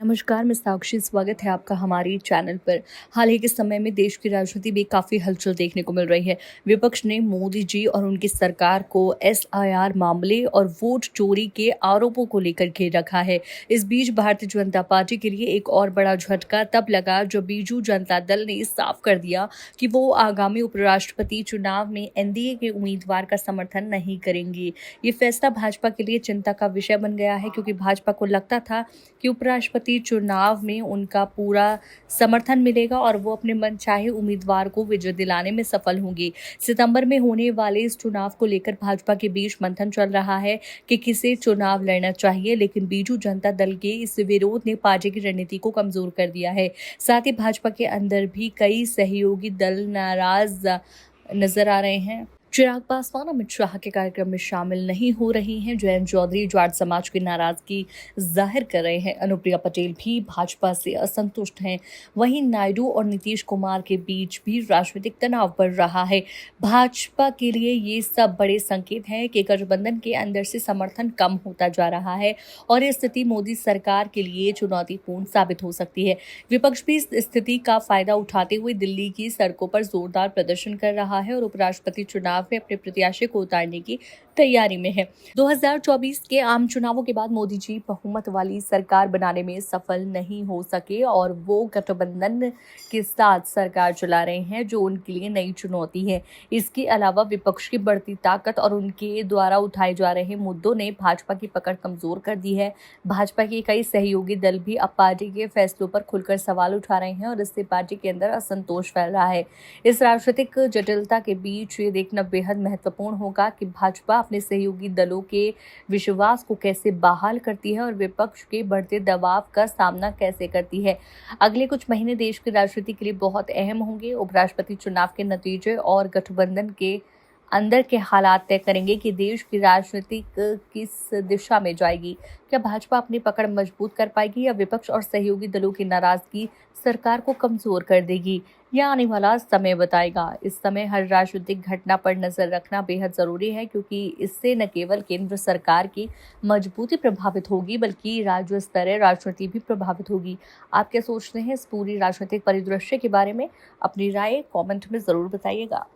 नमस्कार, मैं साक्षी। स्वागत है आपका हमारे चैनल पर। हाल ही के समय में देश की राजनीति में काफ़ी हलचल देखने को मिल रही है। विपक्ष ने मोदी जी और उनकी सरकार को एसआईआर मामले और वोट चोरी के आरोपों को लेकर घेर रखा है। इस बीच भारतीय जनता पार्टी के लिए एक और बड़ा झटका तब लगा जब बीजू जनता दल ने साफ कर दिया कि वो आगामी उपराष्ट्रपति चुनाव में एनडीए के उम्मीदवार का समर्थन नहीं करेंगे। ये फैसला भाजपा के लिए चिंता का विषय बन गया है, क्योंकि भाजपा को लगता था कि उपराष्ट्रपति चुनाव में उनका पूरा समर्थन मिलेगा और वो अपने मनचाहे उम्मीदवार को विजय दिलाने में सफल होंगे। सितंबर में होने वाले इस चुनाव को लेकर भाजपा के बीच मंथन चल रहा है कि किसे चुनाव लड़ना चाहिए, लेकिन बीजू जनता दल के इस विरोध ने पार्टी की रणनीति को कमजोर कर दिया है। साथ ही भाजपा के अंदर भी कई सहयोगी दल नाराज नजर आ रहे हैं। चिराग पासवान अमित शाह के कार्यक्रम में शामिल नहीं हो रही हैं। जयंत चौधरी जाट समाज की नाराजगी जाहिर कर रहे हैं। अनुप्रिया पटेल भी भाजपा से असंतुष्ट हैं। वहीं नायडू और नीतीश कुमार के बीच भी राजनीतिक तनाव बढ़ रहा है। भाजपा के लिए ये सब बड़े संकेत हैं कि गठबंधन के अंदर से समर्थन कम होता जा रहा है और ये स्थिति मोदी सरकार के लिए चुनौतीपूर्ण साबित हो सकती है। विपक्ष भी इस स्थिति का फायदा उठाते हुए दिल्ली की सड़कों पर जोरदार प्रदर्शन कर रहा है और उपराष्ट्रपति चुनाव में अपने प्रत्याशी को उतारने की तैयारी में है। 2024 के आम चुनावों के बाद मोदी जी बहुमत वाली सरकार बनाने में सफल नहीं हो सके और वो गठबंधन के साथ सरकार चला रहे हैं, जो उनके लिए नई चुनौती है। इसके अलावा विपक्ष की बढ़ती ताकत और उनके द्वारा उठाए जा रहे मुद्दों ने भाजपा की पकड़ कमजोर कर दी है। भाजपा के कई सहयोगी दल भी अब पार्टी के फैसलों पर खुलकर सवाल उठा रहे हैं और इससे पार्टी के अंदर असंतोष फैल रहा है। इस राजनीतिक जटिलता के बीच ये देखना बेहद महत्वपूर्ण होगा कि भाजपा अपने सहयोगी दलों के विश्वास को कैसे बहाल करती है और विपक्ष के बढ़ते दबाव का सामना कैसे करती है। अगले कुछ महीने देश की राजनीति के लिए बहुत अहम होंगे। उपराष्ट्रपति चुनाव के नतीजे और गठबंधन के अंदर के हालात तय करेंगे कि देश की राजनीति किस दिशा में जाएगी। क्या भाजपा अपनी पकड़ मजबूत कर पाएगी या विपक्ष और सहयोगी दलों की नाराजगी सरकार को कमजोर कर देगी? यह आने वाला समय बताएगा। इस समय हर राजनीतिक घटना पर नजर रखना बेहद जरूरी है, क्योंकि इससे न केवल केंद्र सरकार की मजबूती प्रभावित होगी बल्कि राज्य स्तरीय राजनीति भी प्रभावित होगी। आप क्या सोचते हैं इस पूरी राजनीतिक परिदृश्य के बारे में? अपनी राय कमेंट में जरूर बताइएगा।